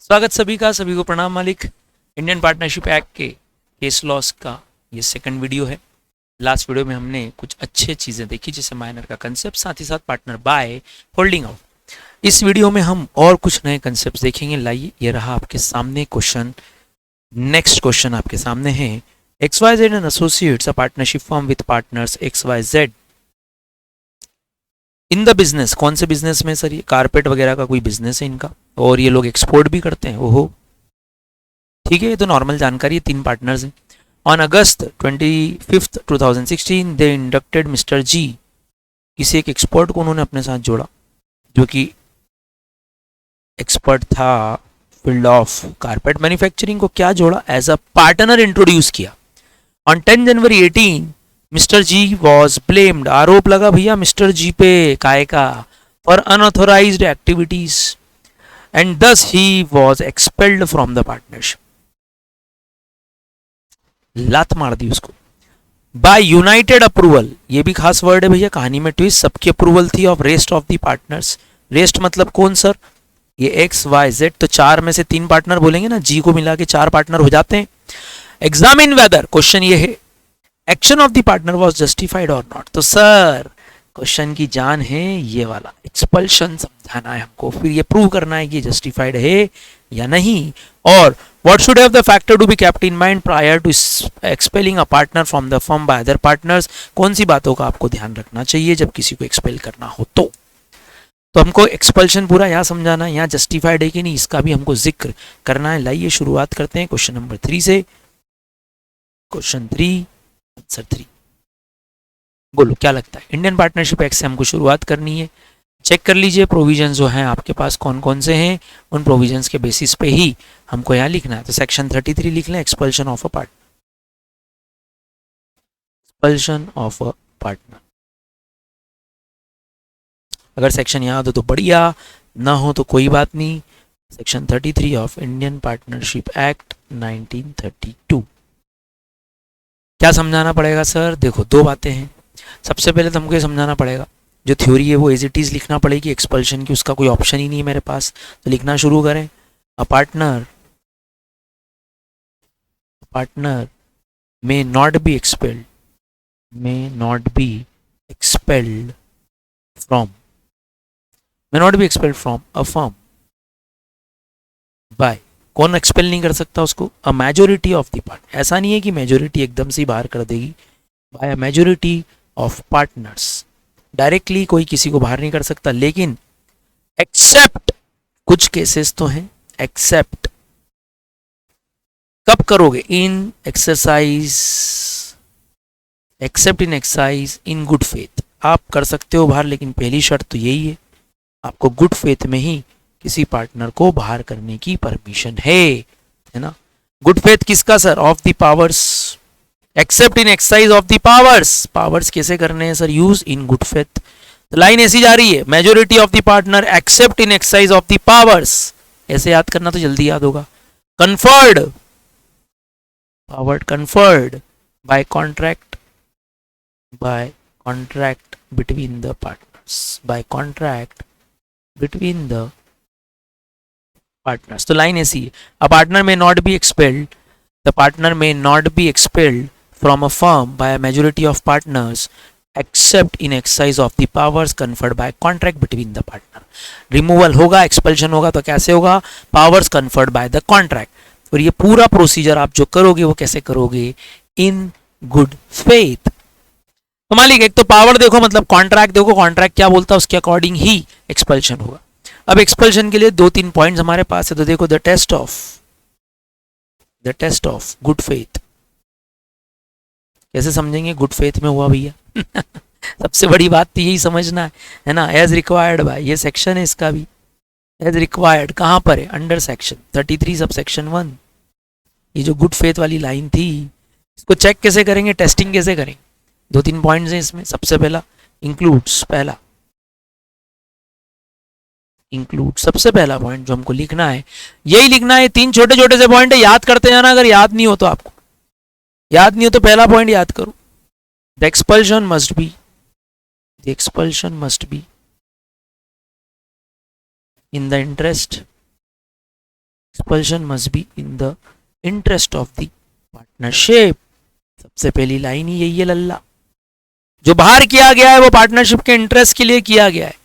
स्वागत सभी का, सभी को प्रणाम मालिक। इंडियन पार्टनरशिप एक्ट के केस लॉस का ये सेकंड वीडियो है। लास्ट वीडियो में हमने कुछ अच्छे चीज़ें देखी, जैसे माइनर का कंसेप्ट, साथ ही साथ पार्टनर बाय, होल्डिंग आउट। इस वीडियो में हम और कुछ नए कंसेप्ट देखेंगे। लाइए, ये रहा आपके सामने क्वेश्चन। नेक्स्ट क्वेश्चन आपके सामने है, XYZ and associates a partnership form with partners XYZ in the business. कौन से बिजनेस में सर? ये कारपेट वगैरह का कोई बिजनेस है इनका, और ये लोग एक्सपोर्ट भी करते हैं। ओहो, ठीक है, ये तो नॉर्मल जानकारी है। 3 पार्टनर्स हैं। On August 25, 2016 they inducted mister जी। किसी एक एक्सपर्ट को उन्होंने अपने साथ जोड़ा, जो कि एक्सपर्ट था फील्ड ऑफ कारपेट मैन्युफैक्चरिंग को। क्या जोड़ा? एज अ पार्टनर इंट्रोड्यूस किया। On 10 January 18 Mr G was blamed. आरोप लगा भैया मिस्टर जी पे, काय का, फॉर अनऑथोराइज्ड एक्टिविटीज, एंड दस he was expelled from the partnership. लात मार दी उसको। बाय यूनाइटेड अप्रूवल, ये भी खास वर्ड है भैया, कहानी में ट्विस्ट। सबकी अप्रूवल थी of rest of the partners. Rest मतलब कौन सर? ये XYZ। तो 4 में से 3 पार्टनर बोलेंगे ना, जी को मिला के 4 पार्टनर हो जाते हैं। एग्जामिन वेदर, क्वेश्चन ये है, action of the partner was justified और नॉट। तो सर क्वेश्चन की जान है ये वाला, एक्सपल्शन समझाना है हमको, फिर ये प्रूव करना है कि जस्टिफाइड है या नहीं। और what should have the factor to be kept in mind prior to expelling a partner from the firm by other partners। कौन सी बातों का आपको ध्यान रखना चाहिए जब किसी को एक्सपेल करना हो? तो हमको एक्सपल्शन पूरा यहाँ समझाना है, यहाँ जस्टिफाइड है कि नहीं, इसका भी हमको जिक्र करना है। लाइए शुरुआत करते हैं क्वेश्चन नंबर 3 से। Question 3, answer 3। बोलो क्या लगता है? इंडियन पार्टनरशिप एक्ट से हमको शुरुआत करनी है। चेक कर लीजिए प्रोविजंस जो हैं आपके पास कौन कौन से हैं, उन प्रोविजंस के बेसिस पे ही हमको यहाँ लिखना है। तो सेक्शन 33 लिख लें, expulsion of a partner. Expulsion of a partner. अगर सेक्शन याद हो तो बढ़िया, ना हो तो कोई बात नहीं। Section 33 of Indian partnership act 1932। क्या समझाना पड़ेगा सर? देखो, 2 बातें हैं। सबसे पहले तो हमको ये समझाना पड़ेगा, जो थ्योरी है वो एज इट इज लिखना पड़ेगी। एक्सपल्शन की उसका कोई ऑप्शन ही नहीं है मेरे पास, तो लिखना शुरू करें। A partner may not be expelled, may not be expelled from a firm by, कौन एक्सपेल नहीं कर सकता उसको? अ मेजोरिटी ऑफ द पार्ट। ऐसा नहीं है कि मेजोरिटी एकदम से ही बाहर कर देगी। By a majority of partners. Directly कोई किसी को बाहर नहीं कर सकता, लेकिन एक्सेप्ट, कुछ केसेस तो हैं, एक्सेप्ट कब करोगे? In exercise, accept in exercise in good faith. आप कर सकते हो बाहर, लेकिन पहली शर्त तो यही है, आपको गुड फेथ में ही किसी पार्टनर को बाहर करने की परमिशन है ना। गुड फेथ किसका sir? Of the powers. Accept in exercise of the powers. Powers कैसे करने हैं sir? Use in good faith. तो लाइन ऐसी जा रही है, majority of the partner accept in exercise of the powers. ऐसे याद करना तो जल्दी याद होगा। Conferred, power conferred by contract between the partners, by contract between the partners। तो लाइन ऐसी है, a partner may not be expelled, the partner may not be expelled from a firm by a majority of partners except in exercise of the powers conferred by contract between the partner। Removal होगा, expulsion होगा, तो कैसे होगा? Powers conferred by the contract. और ये पूरा procedure आप जो करोगे वो कैसे करोगे? इन गुड फेथ। तो मालिक, एक तो पावर देखो, मतलब कॉन्ट्रैक्ट देखो, कॉन्ट्रैक्ट क्या बोलता है उसके अकॉर्डिंग ही एक्सपल्शन होगा। अब एक्सपल्शन के लिए 2-3 पॉइंट्स हमारे पास है। तो देखो, the test of good faith. कैसे समझेंगे गुड फेथ में हुआ भैया? सबसे बड़ी बात तो यही समझना है ना। एज रिक्वायर्ड बाय, ये सेक्शन है इसका भी। एज रिक्वायर्ड कहां पर है? Under section 33 sub section 1। ये जो गुड फेथ वाली लाइन थी, इसको चेक कैसे करेंगे, टेस्टिंग कैसे करेंगे? 2-3 पॉइंट्स हैं इसमें। सबसे पहला इंक्लूड्स, पहला इंक्लूड, सबसे पहला पॉइंट जो हमको लिखना है यही लिखना है। 3 छोटे छोटे से पॉइंट है, याद करते जाना। अगर याद नहीं हो तो आपको, याद नहीं हो तो पहला पॉइंट याद करो। The expulsion must be in the interest expulsion must be in the interest of the partnership. सबसे पहली लाइन ही यही है लल्ला, जो बाहर किया गया है वो पार्टनरशिप के इंटरेस्ट के लिए किया गया है।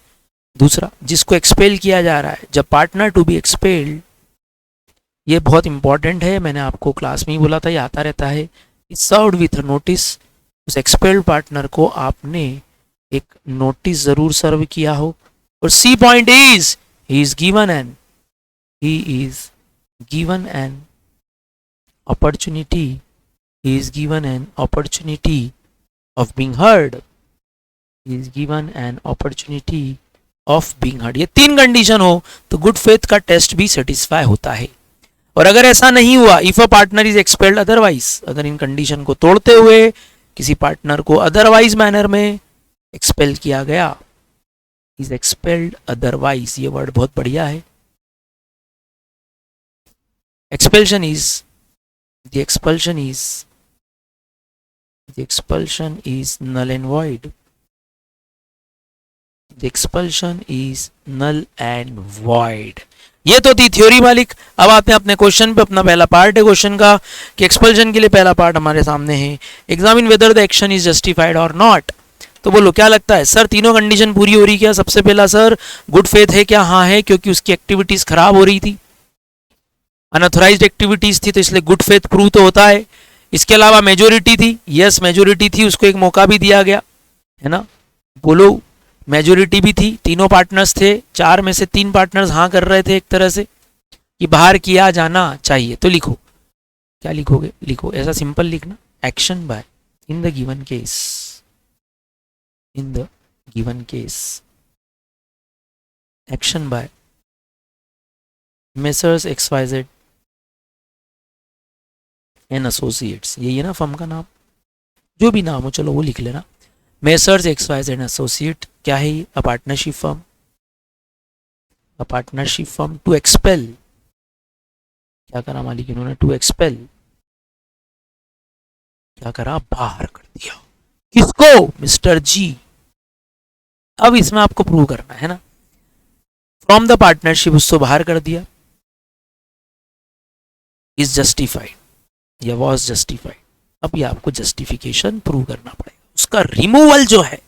दूसरा, जिसको एक्सपेल किया जा रहा है, जब पार्टनर टू बी एक्सपेल्ड, ये बहुत इंपॉर्टेंट है, मैंने आपको क्लास में ही बोला था, ये आता रहता है। सर्व्ड विथ नोटिस, उस एक्सपेल्ड पार्टनर को आपने एक नोटिस जरूर सर्व किया हो। और C point is he is given an opportunity, he is given an opportunity of being heard, he is given an opportunity of being heard। ये तीन कंडीशन हो तो गुड फेथ का टेस्ट भी सेटिस्फाई होता है। और अगर ऐसा नहीं हुआ, if a partner is expelled otherwise, अगर इन कंडीशन को तोड़ते हुए किसी पार्टनर को अदरवाइज मैनर में एक्सपेल किया गया, इज एक्सपेल्ड अदरवाइज, ये वर्ड बहुत बढ़िया है। एक्सपेल्शन is the expulsion is null and void, the expulsion is null and void। ये तो थी थ्योरी मालिक। अब आते हैं अपने क्वेश्चन पे। अपना पहला पार्ट है क्वेश्चन का कि एक्सपल्शन के लिए पहला पार्ट हमारे सामने है, examine whether the action is justified और नॉट। तो बोलो क्या लगता है सर, तीनों कंडीशन पूरी हो रही क्या? सबसे पहला सर, गुड फेथ है क्या? हाँ है, क्योंकि उसकी एक्टिविटीज खराब हो रही थी, अनऑथराइज्ड एक्टिविटीज थी, तो इसलिए गुड फेथ प्रूव तो होता है। इसके अलावा मेजोरिटी थी, यस मेजोरिटी थी, उसको एक मौका भी दिया गया है ना। बोलो मेजोरिटी भी थी, तीनों पार्टनर्स थे, 4 में से 3 पार्टनर्स हाँ कर रहे थे एक तरह से कि बाहर किया जाना चाहिए। तो लिखो, क्या लिखोगे? लिखो ऐसा सिंपल लिखना, action by in the given case, in the given case, action by messrs XYZ and associates, यही है ना फर्म का नाम, जो भी नाम हो चलो वो लिख लेना। मेसर्स XYZ एंड एसोसिएट क्या है ये? A partnership firm, a partnership firm to expel, क्या करा मालिक इन्होंने? टू एक्सपेल, क्या करा? बाहर कर दिया। किसको? मिस्टर जी। अब इसमें आपको प्रूव करना है ना, फ्रॉम द पार्टनरशिप, उसको बाहर कर दिया, इज जस्टिफाइड या वॉज जस्टिफाइड। अब ये आपको जस्टिफिकेशन प्रूव करना पड़ेगा, उसका रिमूवल जो है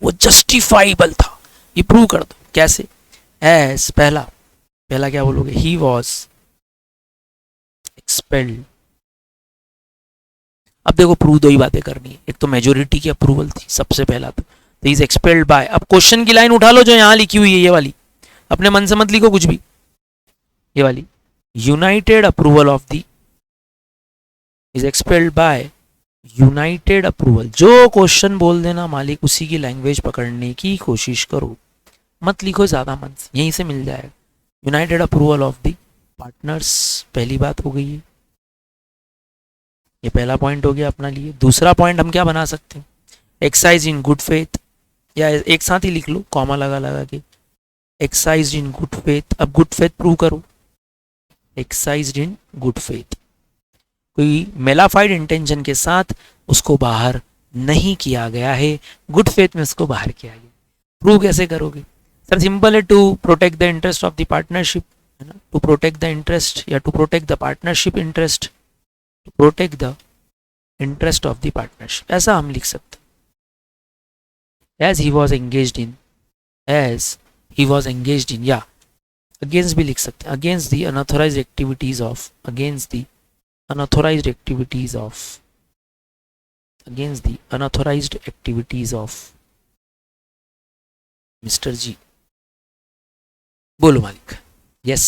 वो जस्टिफाइबल था, ये प्रूव कर दो। कैसे? एज पहला क्या बोलोगे? He was expelled. अब देखो प्रूव दो ही बातें करनी है, एक तो मेजोरिटी की अप्रूवल थी सबसे पहला, तो इज एक्सपेल्ड बाय। अब क्वेश्चन की लाइन उठा लो जो यहां लिखी हुई है, ये वाली, अपने मन से मत लिखो कुछ भी, ये वाली, united approval of the, is expelled by united approval. जो क्वेश्चन बोल देना मालिक उसी की लैंग्वेज पकड़ने की कोशिश करो, मत लिखो ज्यादा मन से, यहीं से मिल जाएगा। United approval of the partners, पहली बात हो गई है, ये पहला पॉइंट हो गया अपना लिए। दूसरा पॉइंट हम क्या बना सकते हैं? एक्सरसाइज इन गुड फेथ, या एक साथ ही लिख लो कॉमा लगा लगा के, एक्सरसाइज इन गुड फेथ। अब गुड फेथ प्रूव करो, एक्सरसाइज इन गुड फेथ, कोई मेलाफाइड इंटेंशन के साथ उसको बाहर नहीं किया गया है, गुड फेथ में उसको बाहर किया गया। प्रूव कैसे करोगे सर? सिंपल है, to protect the interest of the partnership, है ना, टू प्रोटेक्ट द इंटरेस्ट या to protect the partnership interest, to protect the interest of the partnership, ऐसा हम लिख सकते। As he was engaged in, as he was engaged in, या against भी लिख सकते हैं, against the unauthorized activities of, अगेंस्ट द unauthorized activities of, against the unauthorized activities of Mr. G। बोलो मालिक। यस,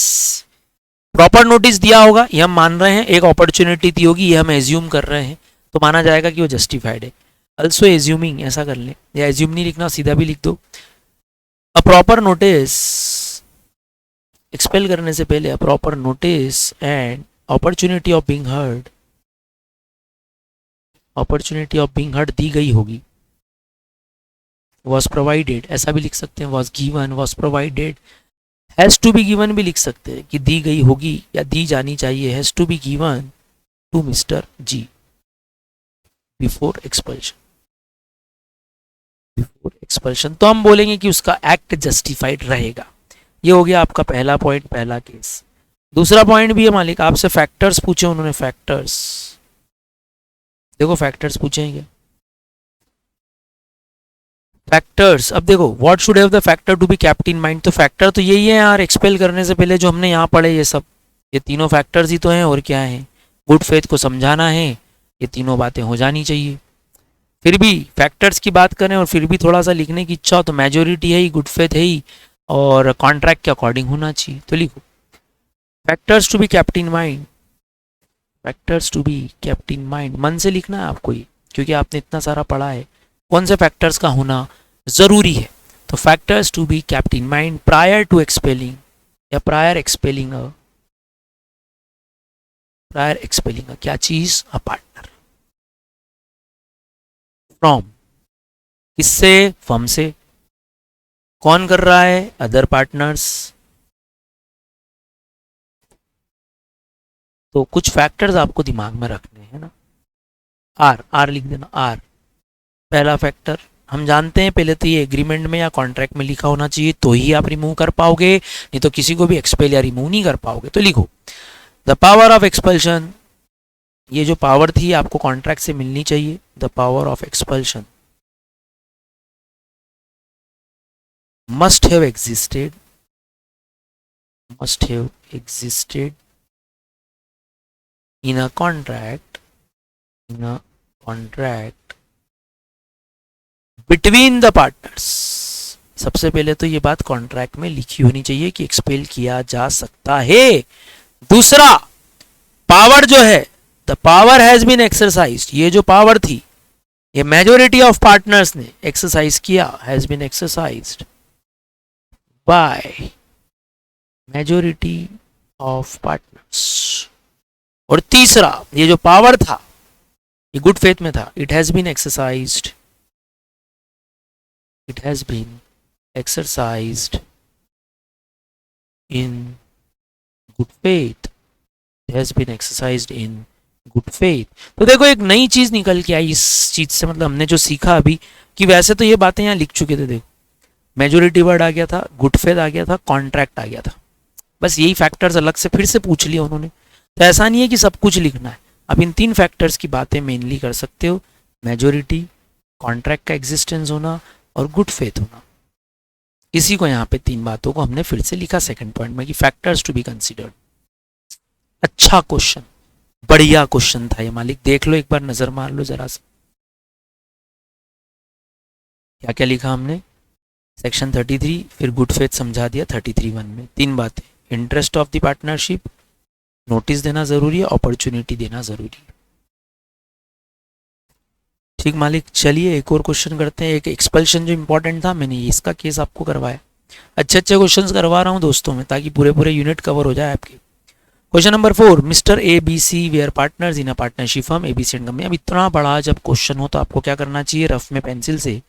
प्रॉपर नोटिस दिया होगा ये हम मान रहे हैं, एक अपॉर्चुनिटी दी होगी ये हम एज्यूम कर रहे हैं, तो माना जाएगा कि वो जस्टिफाइड है। अल्सो एज्यूमिंग, ऐसा कर लें, या एज्यूम नहीं लिखना सीधा भी लिख दो। अ प्रॉपर नोटिस, एक्सपेल करने से पहले a proper notice and opportunity of being heard, opportunity of being heard दी गई होगी, was provided, ऐसा भी लिख सकते हैं, was given, was provided, has to be given भी लिख सकते हैं कि दी गई होगी या दी जानी चाहिए, has to be given to Mr. G before expulsion, before expulsion। तो हम बोलेंगे कि उसका एक्ट जस्टिफाइड रहेगा। ये हो गया आपका पहला पॉइंट, पहला केस। दूसरा पॉइंट भी है मालिक, आपसे फैक्टर्स पूछे उन्होंने, फैक्टर्स, देखो फैक्टर्स पूछे हैं क्या, फैक्टर्स। अब देखो what should have the factor to be kept in mind, तो फैक्टर तो यही है यार, एक्सपेल करने से पहले जो हमने यहाँ पढ़े ये सब, ये तीनों फैक्टर्स ही तो हैं, और क्या है, गुड फेथ को समझाना है, ये तीनों बातें हो जानी चाहिए। फिर भी फैक्टर्स की बात करें और फिर भी थोड़ा सा लिखने की इच्छा हो तो मेजोरिटी है ही, गुड फेथ है ही, और कॉन्ट्रैक्ट के अकॉर्डिंग होना चाहिए, तो लिखो factors to be kept in mind, factors to be kept in mind, मन से लिखना है आपको ये, क्योंकि आपने इतना सारा पढ़ा है कौन से फैक्टर्स का होना जरूरी है। तो factors to be kept in mind prior to expelling, या प्रायर एक्सपेलिंग, प्रायर एक्सपेलिंग क्या चीज, अ पार्टनर, फ्रॉम, किससे, फर्म से, कौन कर रहा है, अदर पार्टनर्स। तो कुछ फैक्टर्स आपको दिमाग में रखने हैं ना, आर, आर लिख देना, आर पहला फैक्टर। हम जानते हैं पहले तो ये एग्रीमेंट में या कॉन्ट्रैक्ट में लिखा होना चाहिए, तो ही आप रिमूव कर पाओगे, नहीं तो किसी को भी एक्सपेल या रिमूव नहीं कर पाओगे। तो लिखो द पावर ऑफ एक्सपल्शन, ये जो पावर थी आपको कॉन्ट्रैक्ट से मिलनी चाहिए, the power of expulsion must have existed, must have existed in a contract, in a contract between the partners। सबसे पहले तो ये बात कॉन्ट्रैक्ट में लिखी होनी चाहिए कि एक्सपेल किया जा सकता है। दूसरा, पावर जो है, the power has been exercised, ये जो पावर थी ये मेजोरिटी ऑफ पार्टनर्स ने एक्सरसाइज किया, has been exercised by majority of partners. और तीसरा, ये जो पावर था ये गुड फेथ में था, it has been exercised, it has been exercised in good faith, it has been exercised in good faith. तो देखो एक नई चीज निकल के आई इस चीज से, मतलब हमने जो सीखा अभी, कि वैसे तो ये बातें यहाँ लिख चुके थे, देखो मेजोरिटी वर्ड आ गया था, गुड फेथ आ गया था, कॉन्ट्रैक्ट आ गया था, बस यही फैक्टर्स अलग से फिर से पूछ लिया उन्होंने। तो ऐसा नहीं है कि सब कुछ लिखना है, अब इन तीन फैक्टर्स की बातें मेनली कर सकते हो, मेजोरिटी, कॉन्ट्रैक्ट का एग्जिस्टेंस होना और गुड फेथ होना। इसी को यहाँ पे तीन बातों को हमने फिर से लिखा सेकंड पॉइंट में कि फैक्टर्स टू बी कंसिडर्ड। अच्छा क्वेश्चन, बढ़िया क्वेश्चन था ये मालिक, देख लो एक बार, नजर मार लो जरा सा, क्या क्या लिखा हमने। सेक्शन 33, फिर गुड फेथ समझा दिया 33(1) में, तीन बातें, interest of the partnership, notice देना जरूरी है, अपॉर्चुनिटी देना जरूरी है। ठीक मालिक, चलिए एक और क्वेश्चन करते हैं। एक एक्सपल्शन जो इंपॉर्टेंट था, मैंने इसका केस आपको करवाया, अच्छे अच्छे क्वेश्चंस करवा रहा हूं दोस्तों में, ताकि पूरे पूरे यूनिट कवर हो जाए आपके। Question number 4, Mr A B C where partners in a partnership firm A B C and company. अब इतना बड़ा जब क्वेश्चन हो तो आपको क्या करना चाहिए, रफ में पेंसिल से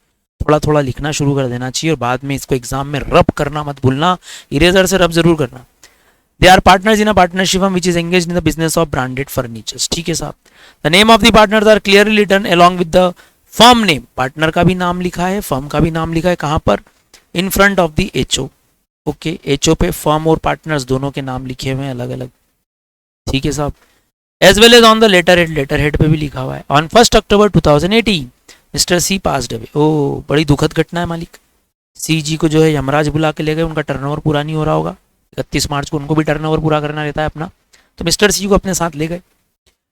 थोड़ा थोड़ा लिखना शुरू कर देना चाहिए, और बाद में इसको एग्जाम में रब करना मत भूलना, इरेजर से रब जरूर करना। They are partners in a partnership firm which is engaged in the business of branded furnitures. ठीक है साहब, the name of the partners are clearly written along with the firm name, partner का भी नाम लिखा है, फर्म का भी नाम लिखा है, कहां पर, in front of the HO. Okay, HO पे फर्म और पार्टनर्स दोनों के नाम लिखे हुए हैं अलग अलग। ठीक है साहब, as well as on the letter head पे भी लिखा हुआ है। On 1 October 2018 mister C passed away. ओ, बड़ी दुखद घटना है मालिक, सी जी को जो है यमराज बुला के ले गए, उनका टर्नओवर पूरा नहीं हो रहा होगा, 31 मार्च को उनको भी टर्नओवर पूरा करना रहता है अपना, तो मिस्टर सी को अपने साथ ले गए।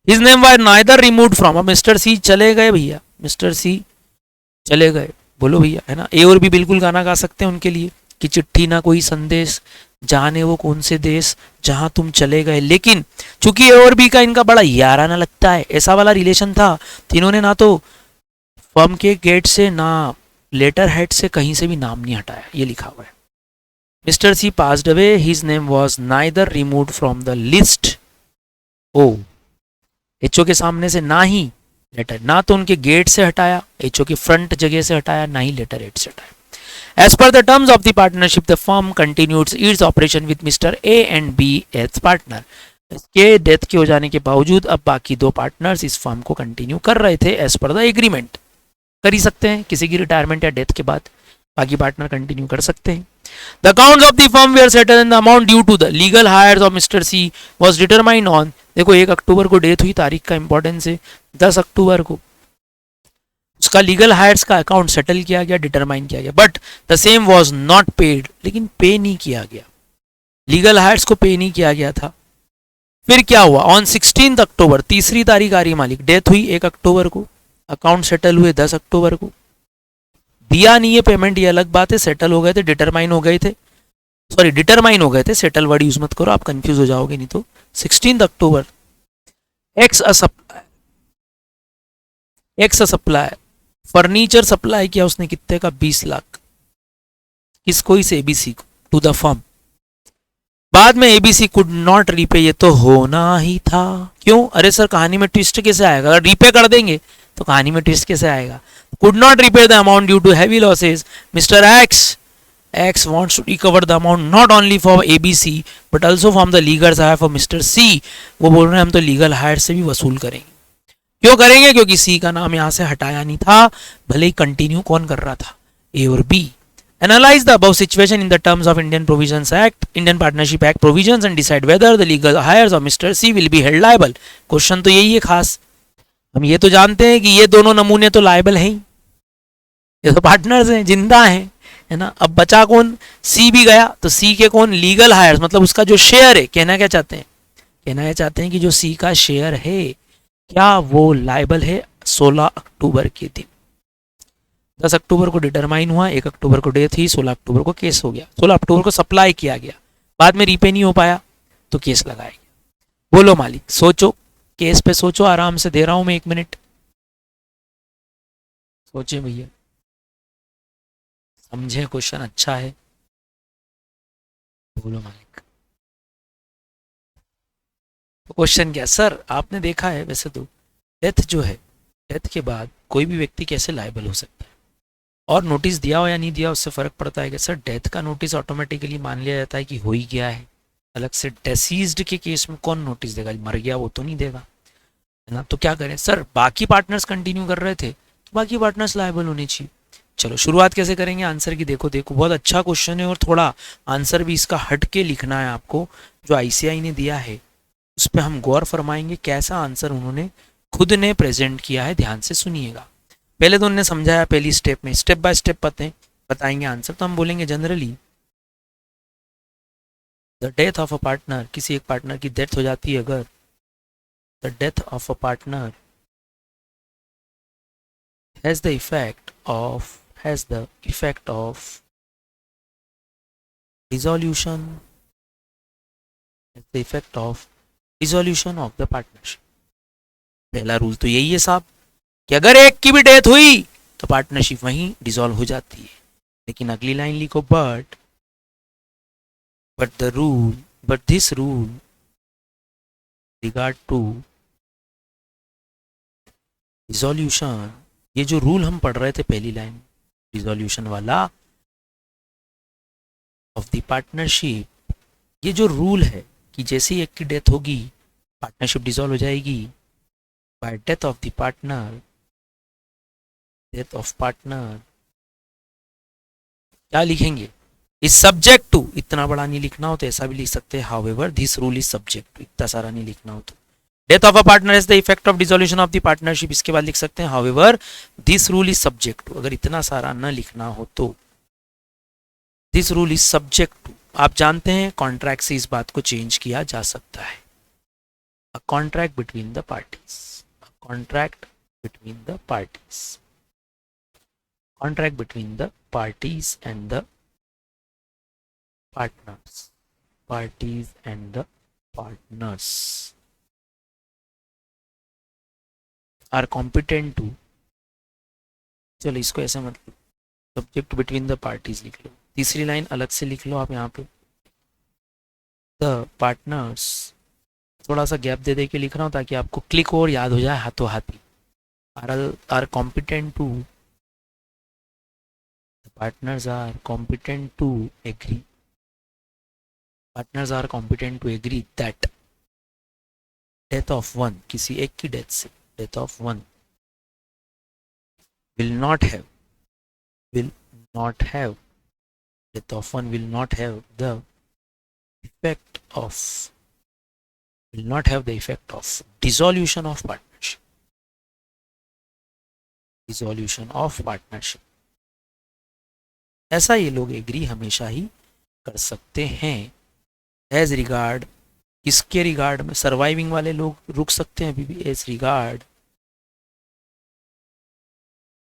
His name was neither removed from, अब मिस्टर सी चले गए भैया, मिस्टर सी चले गए, बोलो भैया, है ना। ए और भी बिल्कुल गाना गा सकते हैं उनके लिए, कि चिट्ठी ना कोई संदेश, जाने वो कौन से देश, जहां तुम चले गए। लेकिन चूंकि ए और बी का इनका बड़ा याराना लगता है, ऐसा वाला रिलेशन था, तीनों ने ना तो फर्म के गेट से ना लेटर हेड से कहीं से भी नाम नहीं हटाया, ये लिखा हुआ है। Mr C passed away, his name was neither removed from the list. ओ, एचओ के सामने से ना ही लेटर, ना तो उनके गेट से हटाया, एचओ की फ्रंट जगह से हटाया, ना ही लेटर हेड से हटाया। As per the terms of the partnership, the firm continued its operation with Mr. A and B as partner. इसके डेथ के हो जाने के बावजूद अब बाकी दो पार्टनर्स इस फर्म को कंटिन्यू कर रहे थे एज पर द एग्रीमेंट। कर ही सकते हैं, किसी की रिटायरमेंट या डेथ के बाद बाकी पार्टनर कंटिन्यू कर सकते हैं। The accounts of the firm were settled and the amount due to the legal hires of Mr. C was determined on, देखो 1 अक्टूबर को डेथ हुई, तारीख का इंपॉर्टेंस है, 10 अक्टूबर को उसका लीगल हायर्स का अकाउंट सेटल किया गया, डिटरमाइन किया गया, but the same was not paid, लेकिन पे नहीं किया गया, लीगल हायर्स को पे नहीं किया गया था। फिर क्या हुआ, ऑन 16 अक्टूबर, तीसरी तारीख आ रही मालिक, डेथ हुई 1 अक्टूबर को, अकाउंट सेटल हुए 10 अक्टूबर को, दिया नहीं है पेमेंट ये अलग बात है, सेटल हो गए थे, डिटरमाइन हो गए थे, सॉरी डिटरमाइन हो गए थे, सेटल वर्ड यूज मत करो, आप कंफ्यूज हो जाओगे नहीं तो। 16 अक्टूबर एक्स सप्लाई फर्नीचर सप्लाई किया उसने, कितने का, 20 लाख, किसको, इस एबीसी को, टू द फर्म। बाद में एबीसी कुड नॉट रीपे, ये तो होना ही था, क्यों, अरे सर कहानी में ट्विस्ट कैसे आएगा, अगर रीपे कर देंगे तो कहानी में ट्विस्ट कैसे आएगा, could not repay the amount due to heavy losses, Mr X wants to recover the amount not only for ABC but also from the legal hire for Mr. C। वो बोल रहे हैं हम तो लीगल हायर से भी वसूल करेंगे, क्यों करेंगे, क्योंकि सी का नाम यहां से हटाया नहीं था, भले ही कंटिन्यू कौन कर रहा था, ए और B. Analyse the above situation in the terms of Indian provisions act, Indian partnership act provisions and decide whether the legal heirs of mister C will be held liable. Question तो यही है खास, हम ये तो जानते हैं कि ये दोनों नमूने तो लायबल हैं ही, ये तो पार्टनर्स हैं, जिंदा हैं, है ना। अब बचा कौन, सी भी गया, तो सी के कौन, लीगल हायर्स, मतलब उसका जो शेयर है, कहना क्या चाहते हैं, कहना ये चाहते हैं कि जो सी का शेयर है क्या वो लायबल है 16 अक्टूबर के दिन। 10 अक्टूबर को डिटरमाइन हुआ, 1 अक्टूबर को डेथ हुई, 16 अक्टूबर को केस हो गया, 16 अक्टूबर को सप्लाई किया गया, बाद में रीपे नहीं हो पाया तो केस लगाया गया। बोलो मालिक, सोचो, केस पे सोचो, आराम से दे रहा हूं मैं 1 मिनट, सोचे भैया, समझे क्वेश्चन अच्छा है, बोलो मालिक। तो क्वेश्चन क्या सर, आपने देखा है वैसे तो डेथ जो है, डेथ के बाद कोई भी व्यक्ति कैसे लायबल हो सकता है, और नोटिस दिया हो या नहीं दिया उससे फर्क पड़ता है क्या, सर डेथ का नोटिस ऑटोमेटिकली मान लिया जाता है कि हो ही गया है, अलग से डेसीज्ड के केस में कौन नोटिस देगा, मर गया वो तो नहीं देगा, है ना। तो क्या करें सर, बाकी पार्टनर्स कंटिन्यू कर रहे थे तो बाकी पार्टनर्स लायबल होने चाहिए। चलो शुरुआत कैसे करेंगे आंसर की, देखो देखो बहुत अच्छा क्वेश्चन है, और थोड़ा आंसर भी इसका हट के लिखना है आपको, जो आईसीआई ने दिया है उस पर हम गौर फरमाएंगे, कैसा आंसर उन्होंने खुद ने प्रेजेंट किया है, ध्यान से सुनिएगा। पहले तो उन्होंने समझाया पहली स्टेप में, स्टेप बाय स्टेप बताएंगे आंसर। तो हम बोलेंगे generally the death of a partner, किसी एक पार्टनर की डेथ हो जाती है अगर, the death of a partner has the effect of dissolution, the effect of dissolution of the partnership. पहला रूल तो यही है साहब कि अगर एक की भी डेथ हुई तो पार्टनरशिप वहीं डिसॉल्व हो जाती है, लेकिन अगली लाइन लिखो but this rule regard to dissolution, ये जो रूल हम पढ़ रहे थे पहली लाइन डिसॉल्यूशन वाला ऑफ द पार्टनरशिप, ये जो रूल है कि जैसे ही एक की डेथ होगी पार्टनरशिप डिसॉल्व हो जाएगी, bye death of the partner, death of partner क्या लिखेंगे, इज सब्जेक्ट टू, इतना बड़ा नहीं लिखना हो तो ऐसा भी लिख सकते हैं, however this rule is subject to, इतना सारा नहीं लिखना हो तो, death of a partner is the effect of dissolution of the partnership, इसके बाद लिख सकते हैं however this rule is subject to, अगर इतना सारा न लिखना हो तो this rule is subject to. आप जानते हैं कॉन्ट्रैक्ट से इस बात को चेंज किया जा सकता है, a contract between the parties, a contract between the parties, contract between the parties and the partners are competent to, चलो इसको ऐसा मतलब सब्जेक्ट बिटवीन द पार्टीज लिख लो, तीसरी लाइन अलग से लिख लो आप यहाँ पे, द पार्टनर्स, थोड़ा सा गैप दे दे के लिख रहा हूँ ताकि आपको क्लिक और याद हो जाए हाथों हाथी, are competent to, partners are competent to agree, partners are competent to agree that death of one, किसी एक की डेथ से death of one will not have death of one will not have the effect of dissolution of partnership. dissolution of partnership, ऐसा ये लोग agree हमेशा ही कर सकते हैं. एज रिगार्ड, किसके रिगार्ड में? सर्वाइविंग वाले लोग रुक सकते हैं अभी भी. As regard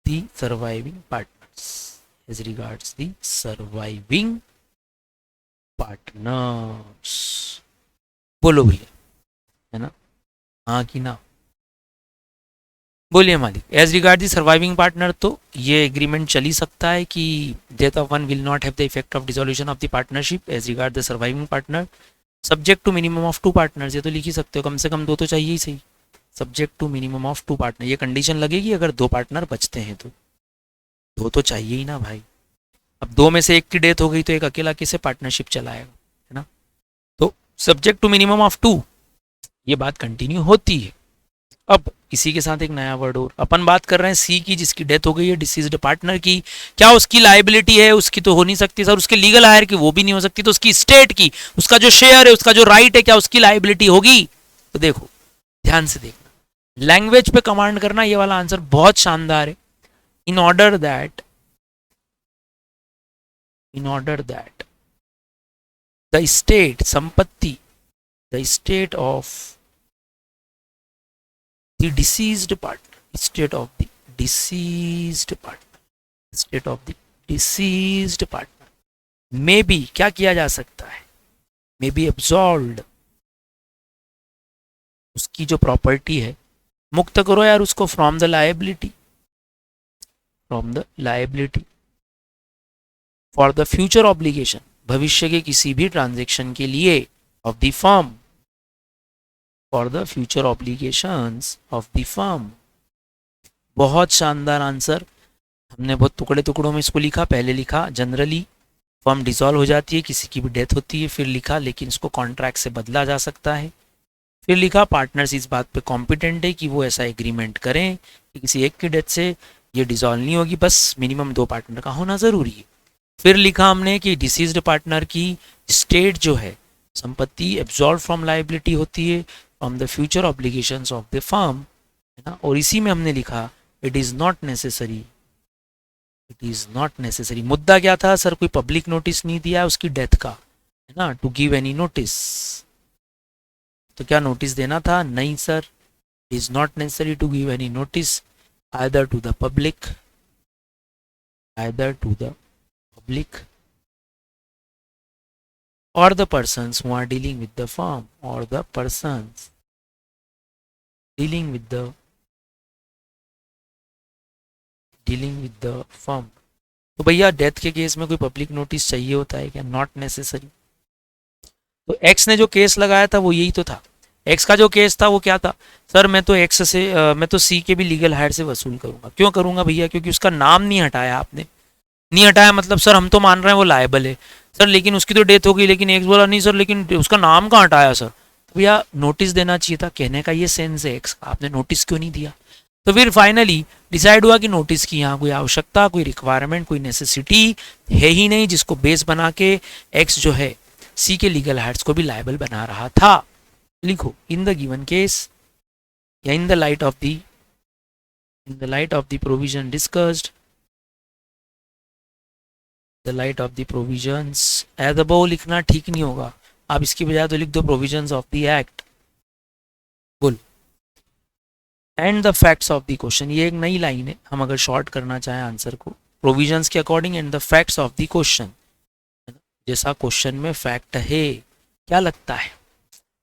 the surviving partners, as regards the surviving partners. बोलो भैया, है ना? हाँ कि ना? बोलिए मालिक. As regard the surviving partner, तो ये एग्रीमेंट चल ही सकता है कि death of one will not have the effect of dissolution of the partnership as regard the surviving partner, subject to minimum of 2 partners. ये तो लिख ही सकते हो, कम से कम 2 तो चाहिए ही सही. Subject to minimum of 2 partner, ये कंडीशन लगेगी अगर 2 पार्टनर बचते हैं तो. 2 तो चाहिए ही ना भाई. अब 2 में से एक की डेथ हो गई तो एक अकेला कैसे पार्टनरशिप चलाएगा, है ना? तो सब्जेक्ट टू मिनिमम ऑफ 2, ये बात कंटिन्यू होती है. अब इसी के साथ एक नया वर्ड और, अपन बात कर रहे हैं सी की, जिसकी डेथ हो गई है, डिसीज्ड पार्टनर की. क्या उसकी लायबिलिटी है? उसकी तो हो नहीं सकती सर. उसके लीगल हायर की, वो भी नहीं हो सकती. तो उसकी स्टेट की, उसका जो शेयर है, उसका जो राइट है, क्या उसकी लायबिलिटी होगी? तो देखो, ध्यान से देखना. लैंग्वेज पे कमांड करना, ये वाला आंसर बहुत शानदार है. In order that the state संपत्ति, the state of the deceased partner, state of the deceased partner may be, क्या किया जा सकता है? may be absolved, उसकी जो प्रॉपर्टी है, मुक्त करो यार उसको from the liability for the future obligation, भविष्य के किसी भी ट्रांजेक्शन के लिए, of the firm, for the future obligations of the firm. बहुत शानदार आंसर. हमने बहुत टुकड़े टुकड़ों में इसको लिखा. पहले लिखा जनरली फर्म डिसॉल्व हो जाती है, किसी की भी डेथ होती है. फिर लिखा लेकिन इसको कॉन्ट्रैक्ट से बदला जा सकता है. फिर लिखा पार्टनर्स इस बात पे कॉम्पिटेंट है कि वो ऐसा एग्रीमेंट करें कि किसी एक की डेथ से ये डिसॉल्व नहीं होगी, बस मिनिमम 2 पार्टनर का होना ज़रूरी है. फिर लिखा हमने कि डिसीज्ड पार्टनर की स्टेट जो है, संपत्ति एब्जॉल्व फ्रॉम लाइबिलिटी होती है from the future obligations of the firm, है ना. और इसी में हमने लिखा इट इज़ नॉट नेसेसरी. मुद्दा क्या था सर? कोई पब्लिक नोटिस नहीं दिया उसकी डेथ का, है ना, टू गिव एनी नोटिस. तो क्या नोटिस देना था? नहीं sir. It is not necessary to give any notice either to the public or the persons who are dealing with the firm, or the persons dealing with the firm. तो भैया death के case में कोई public notice चाहिए होता है क्या? Not necessary. तो एक्स ने जो केस लगाया था वो यही तो था. एक्स का जो केस था वो क्या था? सर मैं तो सी के भी लीगल हायर से वसूल करूंगा. क्यों करूंगा भैया? क्योंकि उसका नाम नहीं हटाया आपने. नहीं हटाया मतलब सर हम तो मान रहे हैं वो लायबल है सर, लेकिन उसकी तो डेथ हो गई. लेकिन एक्स बोला नहीं सर, लेकिन उसका नाम कहाँ हटाया सर. तो भैया नोटिस देना चाहिए था. कहने का ये सेंस है एक्स का, आपने नोटिस क्यों नहीं दिया? तो फिर फाइनली डिसाइड हुआ कि नोटिस की यहाँ कोई आवश्यकता, कोई रिक्वायरमेंट, कोई नेसेसिटी है ही नहीं, जिसको बेस बना के एक्स जो है सी के लीगल हायर्स को भी लायबल बना रहा था. लिखो इन द गिवन केस, या in the light of the provision discussed, the light of the provisions. As above लिखना ठीक नहीं होगा, आप इसकी बजाय तो लिख दो प्रोविजंस ऑफ द एक्ट. बोल. And the facts of the question, ये एक नई लाइन है. हम अगर शॉर्ट करना चाहें आंसर को प्रोविजंस के according, and the facts of the question, जैसा क्वेश्चन में फैक्ट है. क्या लगता है?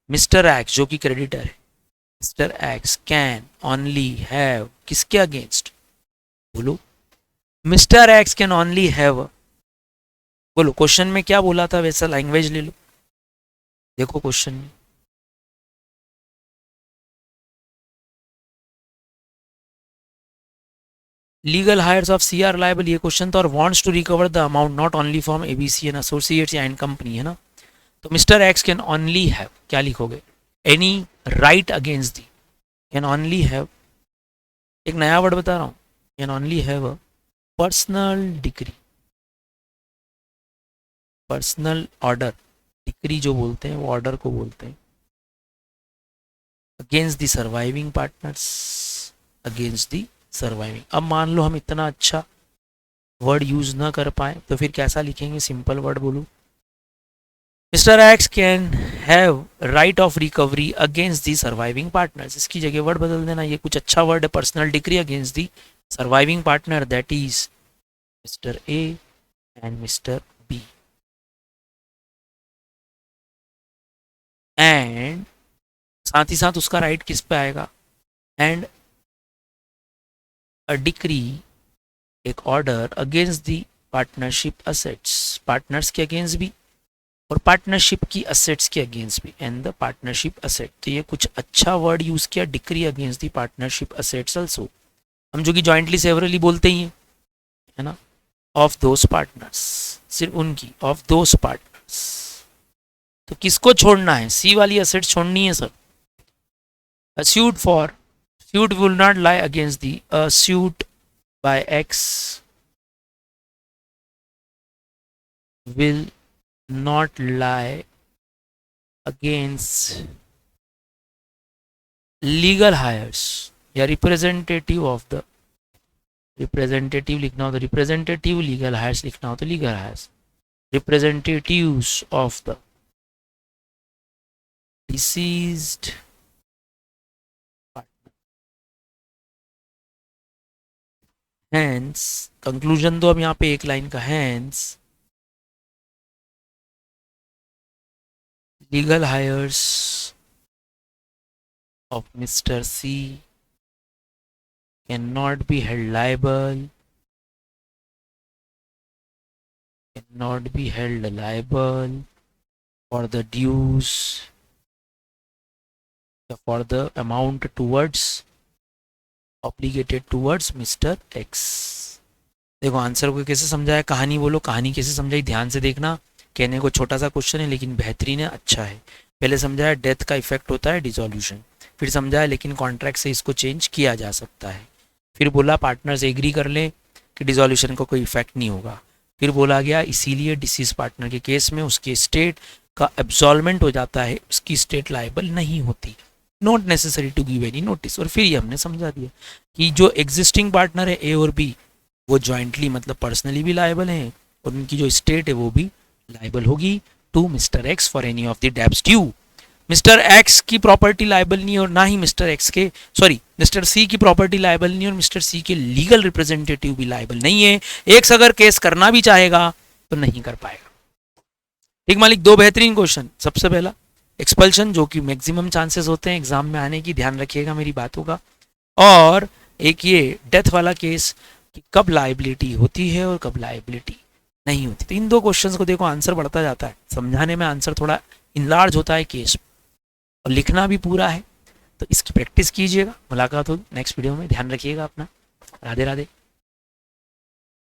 मिस्टर एक्स जो कि क्रेडिटर है, mister X can only have, किसके अगेंस्ट? बोलो. Mister X can only have, बोलो. क्वेश्चन में क्या बोला था वैसा लैंग्वेज ले लो. देखो क्वेश्चन में legal heirs of C are liable, ये क्वेश्चन था. और wants to recover the amount not only from ABC and associates या एंड कंपनी, है ना. तो Mr X can only have, क्या लिखोगे? Any right against the, can only have, एक नया वर्ड बता रहा हूं, can only have a personal degree, personal order, decree जो बोलते हैं वो ऑर्डर को बोलते हैं, against the surviving partners, against the surviving. अब मान लो हम इतना अच्छा वर्ड यूज ना कर पाए तो फिर कैसा लिखेंगे, सिंपल वर्ड बोलूं, mister X can have right of recovery against the surviving partners. इसकी जगह वर्ड बदल देना, ये कुछ अच्छा वर्ड है, personal decree against the surviving partner that is mister A and mister B, and साथ ही साथ उसका राइट किस पे आएगा, एंड अ डिक्री, एक order against the partnership assets, partners के अगेंस्ट भी और पार्टनरशिप की असेट्स के अगेंस्ट भी, एंड द पार्टनरशिप असेट। तो ये कुछ अच्छा वर्ड यूज किया, decree against the partnership assets also, हम जो कि जॉइंटली सेवरली बोलते ही हैं, है ना, ऑफ दोस पार्टनर्स, सिर्फ उनकी, ऑफ दोस पार्टनर्स। तो किसको छोड़ना है, सी वाली असेट छोड़नी है sir. A suit for, suit will not lie against the suit by X will not lie against legal hires या रिप्रेजेंटेटिव ऑफ द, रिप्रेजेंटेटिव लिखना हो तो रिप्रेजेंटेटिव, लीगल हायर्स लिखना हो तो legal heirs, representatives of the deceased. Hence, conclusion तो अब यहाँ पे एक लाइन का, hence legal heirs of mister C can not be held liable, cannot be held liable for the dues, for the amount towards obligated towards Mr. X। देखो answer को कैसे समझाया, कहानी बोलो, कहानी कैसे समझाई, ध्यान से देखना। कहने को छोटा सा क्वेश्चन है लेकिन बेहतरीन है, अच्छा है। पहले समझाया डेथ का इफेक्ट होता है डिसोल्यूशन, फिर समझाया लेकिन कॉन्ट्रैक्ट से इसको चेंज किया जा सकता है, फिर बोला पार्टनर्स एग्री कर लें कि डिसोल्यूशन का कोई इफेक्ट नहीं होगा, फिर बोला गया इसीलिए डिसीज पार्टनर के केस में उसके स्टेट का एब्सॉल्वमेंट हो जाता है, उसकी स्टेट लायबल नहीं होती, not necessary to give any notice. और फिर ये हमने समझा दिया कि जो एग्जिस्टिंग पार्टनर है ए और बी वो जॉइंटली मतलब पर्सनली भी लायबल हैं और उनकी जो स्टेट है वो भी लायबल होगी to mister X for any of the debts due. Mister X की प्रॉपर्टी लायबल नहीं और ना ही मिस्टर एक्स के, सॉरी मिस्टर सी की प्रॉपर्टी लायबल नहीं और मिस्टर सी के लीगल रिप्रेजेंटेटिव भी लायबल नहीं है। एक अगर केस करना भी चाहेगा तो नहीं कर पाएगा। ठीक मालिक, दो बेहतरीन क्वेश्चन। सबसे पहला एक्सपल्शन, जो कि मैक्सिमम चांसेस होते हैं एग्जाम में आने की, ध्यान रखिएगा मेरी बातों का, और एक ये डेथ वाला केस कि कब लायबिलिटी होती है और कब लायबिलिटी नहीं होती। तो इन दो क्वेश्चंस को देखो आंसर बढ़ता जाता है, समझाने में आंसर थोड़ा इनलार्ज होता है केस, और लिखना भी पूरा है। तो इसकी प्रैक्टिस कीजिएगा। मुलाकात होगी नेक्स्ट वीडियो में, ध्यान रखिएगा अपना। राधे राधे।